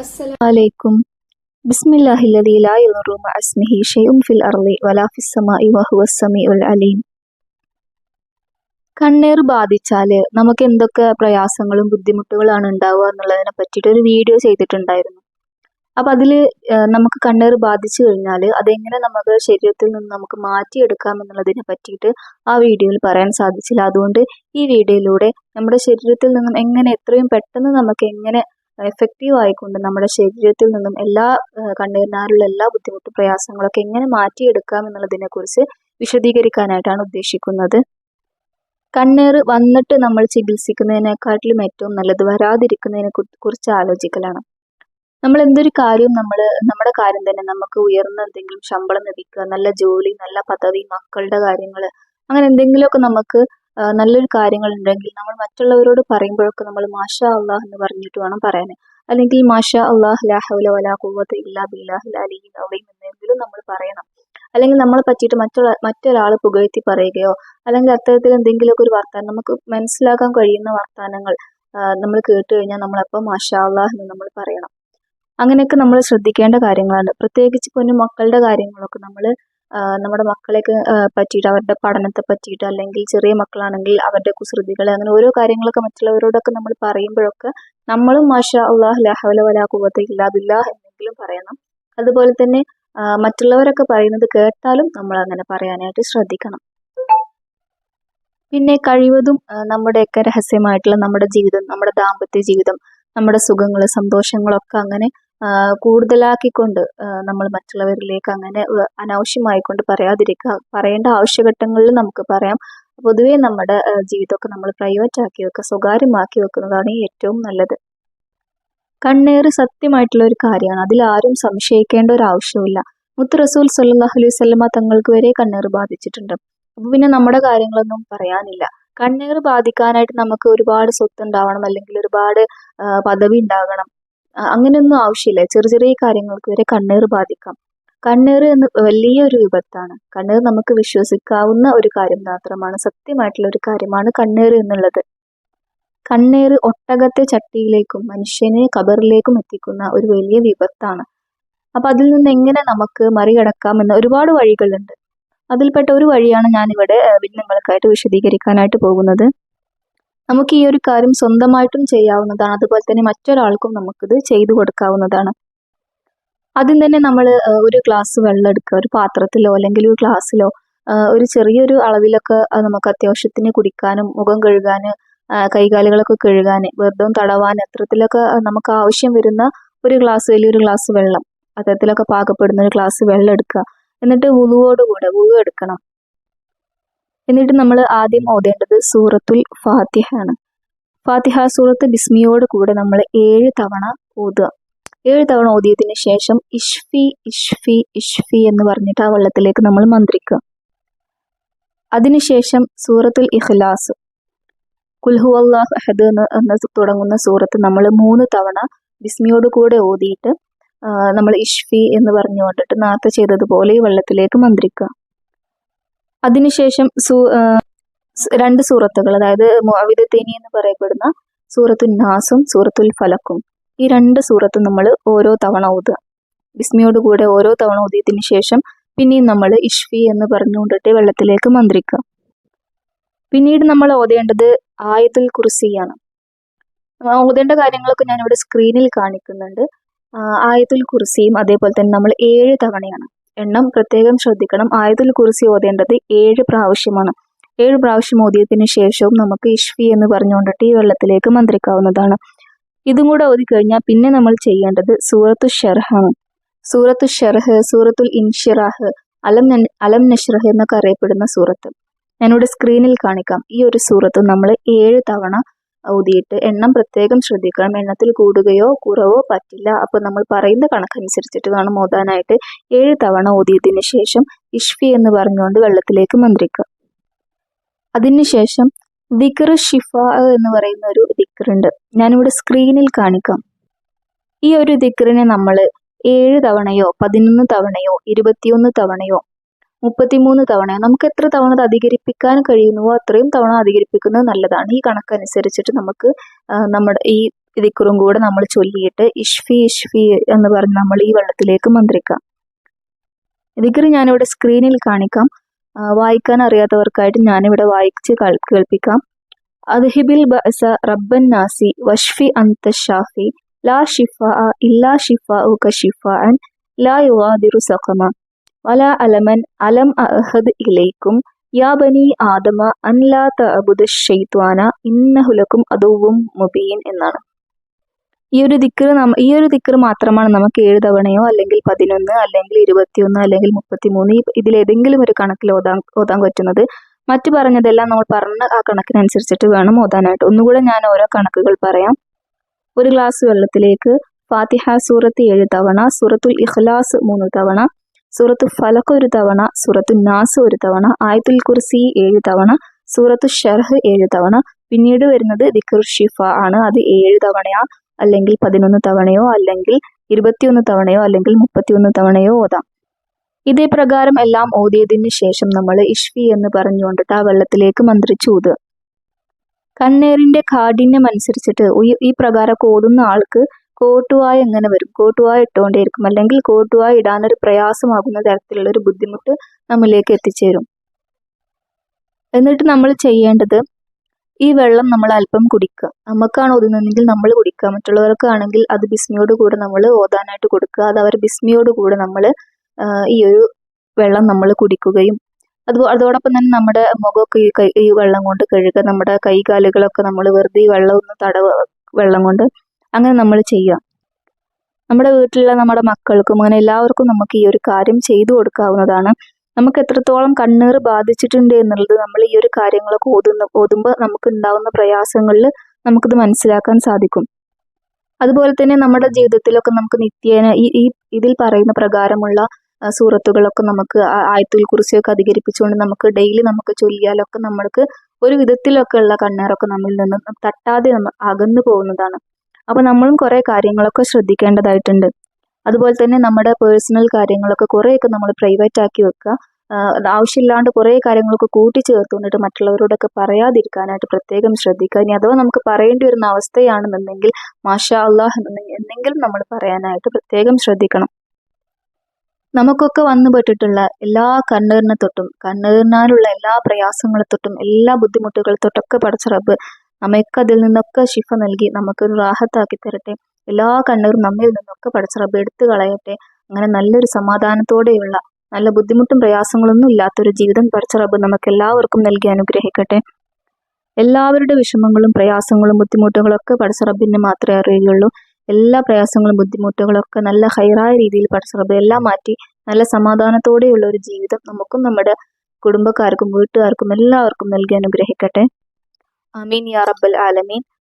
അസ്സലാമലൈക്കും. ബിസ്മില്ലാഹില്ലദീ ലാ യദുറു മഅ ഇസ്മിഹി ശൈഉൻ ഫിൽ അർളി വലാ ഫിസ് സമാഇ വഹുവസ് സമീഉൽ അലീം. കണ്ണേറ് ബാധിച്ചാൽ നമുക്ക് എന്തൊക്കെ പ്രയാസങ്ങളും ബുദ്ധിമുട്ടുകളാണ് ഉണ്ടാവുക എന്നുള്ളതിനെ പറ്റിയിട്ട് ഒരു വീഡിയോ ചെയ്തിട്ടുണ്ടായിരുന്നു. അപ്പം അതിൽ നമുക്ക് കണ്ണേറ് ബാധിച്ചു കഴിഞ്ഞാൽ അതെങ്ങനെ നമുക്ക് ശരീരത്തിൽ നിന്ന് നമുക്ക് മാറ്റിയെടുക്കാം എന്നുള്ളതിനെ പറ്റിയിട്ട് ആ വീഡിയോയിൽ പറയാൻ സാധിച്ചില്ല. അതുകൊണ്ട് ഈ വീഡിയോയിലൂടെ നമ്മുടെ ശരീരത്തിൽ നിന്നും എങ്ങനെ എത്രയും പെട്ടെന്ന് നമുക്ക് എങ്ങനെ എഫക്റ്റീവ് ആയിക്കൊണ്ട് നമ്മുടെ ശരീരത്തിൽ നിന്നും എല്ലാ കണ്ണീരിനാലുള്ള എല്ലാ ബുദ്ധിമുട്ടും പ്രയാസങ്ങളൊക്കെ എങ്ങനെ മാറ്റിയെടുക്കാം എന്നുള്ളതിനെക്കുറിച്ച് വിശദീകരിക്കാനായിട്ടാണ് ഉദ്ദേശിക്കുന്നത്. കണ്ണേറ് വന്നിട്ട് നമ്മൾ ചികിത്സിക്കുന്നതിനെക്കാട്ടിലും ഏറ്റവും നല്ലത് വരാതിരിക്കുന്നതിനെ കുറിച്ച് ആലോചിക്കലാണ്. നമ്മൾ എന്തൊരു കാര്യം നമ്മുടെ കാര്യം തന്നെ നമുക്ക് ഉയർന്ന എന്തെങ്കിലും ശമ്പളം ലഭിക്കുക, നല്ല ജോലി, നല്ല പദവി, മക്കളുടെ കാര്യങ്ങൾ, അങ്ങനെ എന്തെങ്കിലുമൊക്കെ നമുക്ക് നല്ലൊരു കാര്യങ്ങൾ ഉണ്ടെങ്കിൽ നമ്മൾ മറ്റുള്ളവരോട് പറയുമ്പോഴൊക്കെ നമ്മൾ മാഷാ അള്ളാഹ് എന്ന് പറഞ്ഞിട്ട് വേണം പറയാൻ. അല്ലെങ്കിൽ മാഷാ അള്ളാഹ് ലാ ഹൗല വലാ ഖുവത ഇല്ലാ ബില്ലാഹിൽ അലിയ്യിൽ അളീം എന്നെങ്കിലും നമ്മൾ പറയണം. അല്ലെങ്കിൽ നമ്മളെ പറ്റിയിട്ട് മറ്റൊരാൾ പുകഴ്ത്തി പറയുകയോ അല്ലെങ്കിൽ അത്തരത്തിൽ എന്തെങ്കിലുമൊക്കെ ഒരു വർത്താനം നമുക്ക് മനസ്സിലാക്കാൻ കഴിയുന്ന വർത്താനങ്ങൾ നമ്മൾ കേട്ട് കഴിഞ്ഞാൽ നമ്മളപ്പോൾ മാഷാ അള്ളാഹ് എന്ന് നമ്മൾ പറയണം. അങ്ങനെയൊക്കെ നമ്മൾ ശ്രദ്ധിക്കേണ്ട കാര്യങ്ങളാണ്. പ്രത്യേകിച്ച് പൊന്നു മക്കളുടെ കാര്യങ്ങളൊക്കെ നമ്മൾ നമ്മുടെ മക്കളെയൊക്കെ പറ്റിയിട്ട് അവരുടെ പഠനത്തെ പറ്റിയിട്ട് അല്ലെങ്കിൽ ചെറിയ മക്കളാണെങ്കിൽ അവരുടെ കുസൃതികൾ അങ്ങനെ ഓരോ കാര്യങ്ങളൊക്കെ മറ്റുള്ളവരോടൊക്കെ നമ്മൾ പറയുമ്പോഴൊക്കെ നമ്മളും മാഷാ അള്ളാഹ് ലാ ഹൗല വലാ ഖുവത ഇല്ലാ ബില്ലാഹ് എന്നെങ്കിലും പറയണം. അതുപോലെ തന്നെ മറ്റുള്ളവരൊക്കെ പറയുന്നത് കേട്ടാലും നമ്മൾ അങ്ങനെ പറയാനായിട്ട് ശ്രദ്ധിക്കണം. പിന്നെ കഴിവതും നമ്മുടെയൊക്കെ രഹസ്യമായിട്ടുള്ള നമ്മുടെ ജീവിതം, നമ്മുടെ ദാമ്പത്യ ജീവിതം, നമ്മുടെ സുഖങ്ങൾ, സന്തോഷങ്ങളൊക്കെ അങ്ങനെ കൂടുതലാക്കിക്കൊണ്ട് നമ്മൾ മറ്റുള്ളവരിലേക്ക് അങ്ങനെ അനാവശ്യമായിക്കൊണ്ട് പറയാതിരിക്കുക. പറയേണ്ട ആവശ്യഘട്ടങ്ങളിൽ നമുക്ക് പറയാം. പൊതുവേ നമ്മുടെ ജീവിതമൊക്കെ നമ്മൾ പ്രൈവറ്റ് ആക്കി വെക്കുക, സ്വകാര്യമാക്കി വെക്കുന്നതാണ് ഏറ്റവും നല്ലത്. കണ്ണേറ് സത്യമായിട്ടുള്ള ഒരു കാര്യമാണ്. അതിലാരും സംശയിക്കേണ്ട ഒരു ആവശ്യമില്ല. മുത്ത് റസൂൽ സല്ലല്ലാഹു അലൈഹി വസല്ലമ തങ്ങൾക്ക് വരെ കണ്ണേറ് ബാധിച്ചിട്ടുണ്ട്. അപ്പൊ പിന്നെ നമ്മുടെ കാര്യങ്ങളൊന്നും പറയാനില്ല. കണ്ണേറ് ബാധിക്കാനായിട്ട് നമുക്ക് ഒരുപാട് സ്വത്ത് ഉണ്ടാവണം അല്ലെങ്കിൽ ഒരുപാട് പദവി ഉണ്ടാകണം, അങ്ങനെയൊന്നും ആവശ്യമില്ല. ചെറിയ ചെറിയ കാര്യങ്ങൾക്ക് വരെ കണ്ണേറ് ബാധിക്കാം. കണ്ണേറ് എന്ന് വലിയൊരു വിപത്താണ്. കണ്ണേറ് നമുക്ക് വിശ്വസിക്കാവുന്ന ഒരു കാര്യം മാത്രമാണ്, സത്യമായിട്ടുള്ള ഒരു കാര്യമാണ് കണ്ണേറ് എന്നുള്ളത്. കണ്ണേറ് ഒട്ടകത്തെ ചട്ടിയിലേക്കും മനുഷ്യനെ ഖബറിലേക്കും എത്തിക്കുന്ന ഒരു വലിയ വിപത്താണ്. അപ്പൊ അതിൽ നിന്ന് എങ്ങനെ നമുക്ക് മറികടക്കാം എന്ന ഒരുപാട് വഴികളുണ്ട്. അതിൽപ്പെട്ട ഒരു വഴിയാണ് ഞാനിവിടെ നിങ്ങൾക്കായിട്ട് വിശദീകരിക്കാനായിട്ട് പോകുന്നത്. നമുക്ക് ഈ ഒരു കാര്യം സ്വന്തമായിട്ടും ചെയ്യാവുന്നതാണ്, അതുപോലെ തന്നെ മറ്റൊരാൾക്കും നമുക്കിത് ചെയ്തു കൊടുക്കാവുന്നതാണ്. ആദ്യം തന്നെ നമ്മൾ ഒരു ഗ്ലാസ് വെള്ളം എടുക്കുക, ഒരു പാത്രത്തിലോ അല്ലെങ്കിൽ ഒരു ഗ്ലാസ്സിലോ ഒരു ചെറിയൊരു അളവിലൊക്കെ നമുക്ക് അത്യാവശ്യത്തിന് കുടിക്കാനും മുഖം കഴുകാൻ, കൈകാലുകളൊക്കെ കഴുകാൻ, വെറുതെ തടവാൻ, അത്തരത്തിലൊക്കെ നമുക്ക് ആവശ്യം വരുന്ന ഒരു ഗ്ലാസ്, വലിയൊരു ഗ്ലാസ് വെള്ളം, അത്തരത്തിലൊക്കെ പാകപ്പെടുന്ന ഒരു ഗ്ലാസ് വെള്ളം എടുക്കുക. എന്നിട്ട് വുളു എടുക്കണം. എന്നിട്ട് നമ്മൾ ആദ്യം ഓതേണ്ടത് സൂറത്തുൽ ഫാത്തിഹ ആണ്. ഫാത്തിഹ സൂറത്ത് ബിസ്മിയോട് കൂടെ നമ്മൾ 7 തവണ ഓതുക. 7 തവണ ഓതിയതിനു ശേഷം ഇഷ്ഫി ഇഷ്ഫി ഇഷ്ഫി എന്ന് പറഞ്ഞിട്ട് ആ വെള്ളത്തിലേക്ക് നമ്മൾ മന്ത്രിക്കുക. അതിനുശേഷം സൂറത്തുൽ ഇഖ്ലാസ്, ഖുൽ ഹുവല്ലാഹു അഹദ് എന്ന് തുടങ്ങുന്ന സൂറത്ത് നമ്മൾ 3 തവണ ബിസ്മിയോട് കൂടെ ഓതിയിട്ട് നമ്മൾ ഇഷ്ഫി എന്ന് പറഞ്ഞുകൊണ്ടിട്ട് നേരത്തെ ചെയ്തതുപോലെ ഈ വെള്ളത്തിലേക്ക് മന്ത്രിക്കുക. അതിനുശേഷം 2 സൂറത്തുകൾ, അതായത് മുഅവ്വിദത്തൈനി എന്ന് പറയപ്പെടുന്ന സൂറത്തുൽ നാസും സൂറത്തുൽ ഫലക്കും, ഈ 2 സൂറത്തും നമ്മൾ ഓരോ തവണ ഓതുക. ബിസ്മിയോട് കൂടെ ഓരോ തവണ ഓതിയതിനു ശേഷം പിന്നെയും നമ്മൾ ഇഷ്ഫി എന്ന് പറഞ്ഞുകൊണ്ടിട്ട് വെള്ളത്തിലേക്ക് മന്ത്രിക്കുക. പിന്നീട് നമ്മൾ ഓതേണ്ടത് ആയത്തുൽ കുർസിയാണ്. ഓതേണ്ട കാര്യങ്ങളൊക്കെ ഞാനിവിടെ സ്ക്രീനിൽ കാണിക്കുന്നുണ്ട്. ആയത്തുൽ കുർസിയും അതേപോലെ തന്നെ നമ്മൾ 7 തവണയാണ്. എണ്ണം പ്രത്യേകം ശ്രദ്ധിക്കണം. ആയത്തുൽ കുർസി ഓതേണ്ടത് 7 പ്രാവശ്യമാണ്. 7 പ്രാവശ്യം ഓതിയതിനു ശേഷവും നമുക്ക് ഇഷ്ഫി എന്ന് പറഞ്ഞുകൊണ്ടിട്ട് ഈ വെള്ളത്തിലേക്ക് മന്ത്രിക്കാവുന്നതാണ്. ഇതും കൂടെ ഓതി കഴിഞ്ഞാൽ പിന്നെ നമ്മൾ ചെയ്യേണ്ടത് സൂറത്തു ഷർഹാണ്. സൂറത്തു ഷർഹ്, സൂറത്തുൽ ഇൻഷിറാഹ്, അലം നഷ്റഹ് എന്നൊക്കെ അറിയപ്പെടുന്ന സൂറത്ത് ഞാനിവിടെ സ്ക്രീനിൽ കാണിക്കാം. ഈ ഒരു സൂറത്ത് നമ്മൾ 7 തവണ ഓതിയിട്ട് എണ്ണം പ്രത്യേകം ശ്രദ്ധിക്കണം. എണ്ണത്തിൽ കൂടുകയോ കുറവോ പറ്റില്ല. അപ്പോൾ നമ്മൾ പറയുന്ന കണക്കനുസരിച്ചിട്ട് വേണം ഓതാനായിട്ട്. 7 തവണ ഓതിയതിനു ശേഷം ഇഷ്ഫി എന്ന് പറഞ്ഞുകൊണ്ട് വെള്ളത്തിലേക്ക് മന്ത്രിക്കുക. അതിനുശേഷം ദിക്ർ ഷിഫാ എന്ന് പറയുന്ന ഒരു ദിക്റുണ്ട്, ഞാനിവിടെ സ്ക്രീനിൽ കാണിക്കാം. ഈ ഒരു ദിക്റിനെ നമ്മൾ 7 തവണയോ 11 തവണയോ 21 തവണയോ 33 തവണയോ നമുക്ക് എത്ര തവണ അത് അധികരിപ്പിക്കാൻ കഴിയുന്നുവോ അത്രയും തവണ അധികരിപ്പിക്കുന്നത് നല്ലതാണ്. ഈ കണക്കനുസരിച്ചിട്ട് നമുക്ക് നമ്മുടെ ഈ ദിക്റും കൂടെ നമ്മൾ ചൊല്ലിയിട്ട് ഇഷ്ഫി ഇഷ്ഫി എന്ന് പറഞ്ഞ് നമ്മൾ ഈ വെള്ളത്തിലേക്ക് മന്ത്രിക്കാം. ദിക്ർ ഞാനിവിടെ സ്ക്രീനിൽ കാണിക്കാം. വായിക്കാൻ അറിയാത്തവർക്കായിട്ട് ഞാനിവിടെ വായിച്ച് കേൾപ്പിക്കാം. അദ്ഹിബിൽ ബഅസ റബ്ബൻ നാസി വഷ്ഫി അൻത ഷാഫി ലാ ഷിഫാഅ ഇല്ലാ ഷിഫാഉക ഷിഫാഅൻ ലാ യുഗാദിറു സഖമ വലാ അലമൻ അലം അഅഹദ് ഇലൈക്കും യാ ബനി ആദമ അൻ ലാ തഅബുദു ശൈത്വാന ഇന്നഹു ലക്കും അദുവ്വും മുബീൻ എന്നാണ്. ഈ ഒരു ദിക്ർ മാത്രമാണ് നമുക്ക് 7 തവണയോ അല്ലെങ്കിൽ 11 അല്ലെങ്കിൽ 21 അല്ലെങ്കിൽ 33 ഇതിലേതെങ്കിലും ഒരു കണക്കിൽ ഓതാൻ പറ്റുന്നത്. മറ്റു പറഞ്ഞതെല്ലാം നമ്മൾ പറഞ്ഞ ആ കണക്കിനനുസരിച്ചിട്ട് വേണം ഓതാനായിട്ട്. ഒന്നുകൂടെ ഞാൻ ഓരോ കണക്കുകൾ പറയാം. ഒരു ഗ്ലാസ് വെള്ളത്തിലേക്ക് ഫാത്തിഹ സൂറത്ത് 7 തവണ, സൂറത്തുൽ ഇഖ്ലാസ് 3 തവണ, സൂറത്തു ഫലഖ് 1 തവണ, സൂറത്തു നാസ് 1 തവണ, ആയത്തുൽ കുർസി 7 തവണ, സൂറത്തു ഷർഹ് 7 തവണ. പിന്നീട് വരുന്നത് ദിക്ർ ഷിഫ ആണ്. അത് 7 തവണയോ അല്ലെങ്കിൽ 11 തവണയോ അല്ലെങ്കിൽ 21 തവണയോ അല്ലെങ്കിൽ 31 തവണയോ ഓതാം. ഇതേ പ്രകാരം എല്ലാം ഓതിയതിന് ശേഷം നമ്മൾ ഇഷ്ഫി എന്ന് പറഞ്ഞുകൊണ്ടിട്ട് ആ വെള്ളത്തിലേക്ക് മന്ത്രിച്ചൂതുക. കണ്ണേറിന്റെ കാഠിന്യം അനുസരിച്ചിട്ട് ഈ പ്രകാരം ഓടുന്ന ആൾക്ക് കോട്ടുവായ എങ്ങനെ വരും, കോട്ടുവായ ഇട്ടുകൊണ്ടേയിരിക്കും, അല്ലെങ്കിൽ കോട്ടുവായ ഇടാനൊരു പ്രയാസമാകുന്ന തരത്തിലുള്ള ഒരു ബുദ്ധിമുട്ട് നമ്മിലേക്ക് എത്തിച്ചേരും. എന്നിട്ട് നമ്മൾ ചെയ്യേണ്ടത് ഈ വെള്ളം നമ്മൾ അല്പം കുടിക്കുക. നമുക്കാണ് ഓതുന്നതെങ്കിൽ നമ്മൾ കുടിക്കുക, മറ്റുള്ളവർക്കാണെങ്കിൽ അത് ബിസ്മിയോട് കൂടെ നമ്മൾ ഓതാനായിട്ട് കൊടുക്കുക. അത് അവർ ബിസ്മിയോട് കൂടെ നമ്മൾ ഈ ഒരു വെള്ളം നമ്മൾ കുടിക്കുകയും അതോടൊപ്പം തന്നെ നമ്മുടെ മുഖമൊക്കെ ഈ വെള്ളം കൊണ്ട് കഴുകുക. നമ്മുടെ കൈകാലുകളൊക്കെ നമ്മൾ വെറുതെ ഈ വെള്ളം ഒന്ന് വെള്ളം കൊണ്ട് അങ്ങനെ നമ്മൾ ചെയ്യുക. നമ്മുടെ വീട്ടിലുള്ള നമ്മുടെ മക്കൾക്കും അങ്ങനെ എല്ലാവർക്കും നമുക്ക് ഈ ഒരു കാര്യം ചെയ്തു കൊടുക്കാവുന്നതാണ്. നമുക്ക് എത്രത്തോളം കണ്ണീർ ബാധിച്ചിട്ടുണ്ട് എന്നുള്ളത് നമ്മൾ ഈ ഒരു കാര്യങ്ങളൊക്കെ ഓതുമ്പോൾ നമുക്ക് ഉണ്ടാവുന്ന പ്രയാസങ്ങളിൽ നമുക്കിത് മനസ്സിലാക്കാൻ സാധിക്കും. അതുപോലെ തന്നെ നമ്മുടെ ജീവിതത്തിലൊക്കെ നമുക്ക് നിത്യേന ഇതിൽ പറയുന്ന പ്രകാരമുള്ള സൂറത്തുകളൊക്കെ നമുക്ക് ആയത്തുൽ കുർസിയൊക്കെ അധികരിപ്പിച്ചുകൊണ്ട് നമുക്ക് ഡെയിലി നമുക്ക് ചൊല്ലിയാലൊക്കെ നമ്മൾക്ക് ഒരു വിധത്തിലൊക്കെ ഉള്ള കണ്ണീറൊക്കെ നമ്മിൽ നിന്ന് തട്ടാതെ അകന്നു പോകുന്നതാണ്. അപ്പൊ നമ്മളും കുറെ കാര്യങ്ങളൊക്കെ ശ്രദ്ധിക്കേണ്ടതായിട്ടുണ്ട്. അതുപോലെ തന്നെ നമ്മുടെ പേഴ്സണൽ കാര്യങ്ങളൊക്കെ കുറേയൊക്കെ നമ്മൾ പ്രൈവറ്റ് ആക്കി വെക്കുക. ആവശ്യമില്ലാണ്ട് കുറേ കാര്യങ്ങളൊക്കെ കൂട്ടിച്ചേർത്തുകൊണ്ടിട്ട് മറ്റുള്ളവരോടൊക്കെ പറയാതിരിക്കാനായിട്ട് പ്രത്യേകം ശ്രദ്ധിക്കുക. ഇനി അഥവാ നമുക്ക് പറയേണ്ടി വരുന്ന അവസ്ഥയാണെന്നുണ്ടെങ്കിൽ മാഷാ അല്ലാഹ് എന്നെങ്കിലും നമ്മൾ പറയാനായിട്ട് പ്രത്യേകം ശ്രദ്ധിക്കണം. നമുക്കൊക്കെ വന്നുപെട്ടിട്ടുള്ള എല്ലാ കണ്ണീരിനെ തൊട്ടും കണ്ണീരിനാലുള്ള എല്ലാ പ്രയാസങ്ങളെ തൊട്ടും എല്ലാ ബുദ്ധിമുട്ടുകളെ തൊട്ടൊക്കെ പടച്ച റബ്ബ് നമുക്ക് അതിൽ നിന്നൊക്കെ ശിഫ നൽകി നമുക്കൊരു റാഹത്താക്കി തരട്ടെ. എല്ലാ കണ്ണീറും നമ്മിൽ നിന്നൊക്കെ പടച്ച റബ്ബ് എടുത്തു കളയട്ടെ. അങ്ങനെ നല്ലൊരു സമാധാനത്തോടെയുള്ള നല്ല ബുദ്ധിമുട്ടും പ്രയാസങ്ങളൊന്നും ഇല്ലാത്തൊരു ജീവിതം പടച്ച റബ്ബ് നമുക്ക് എല്ലാവർക്കും നൽകി അനുഗ്രഹിക്കട്ടെ. എല്ലാവരുടെ വിഷമങ്ങളും പ്രയാസങ്ങളും ബുദ്ധിമുട്ടുകളൊക്കെ പടച്ച റബ്ബിനെ മാത്രമേ അറിയുകയുള്ളൂ. എല്ലാ പ്രയാസങ്ങളും ബുദ്ധിമുട്ടുകളൊക്കെ നല്ല ഹൈറായ രീതിയിൽ പടച്ച റബ്ബ് എല്ലാം മാറ്റി നല്ല സമാധാനത്തോടെയുള്ള ഒരു ജീവിതം നമുക്കും നമ്മുടെ കുടുംബക്കാർക്കും വീട്ടുകാർക്കും എല്ലാവർക്കും നൽകി അനുഗ്രഹിക്കട്ടെ. ആമീൻ യാ റബ്ബൽ ആലമീൻ.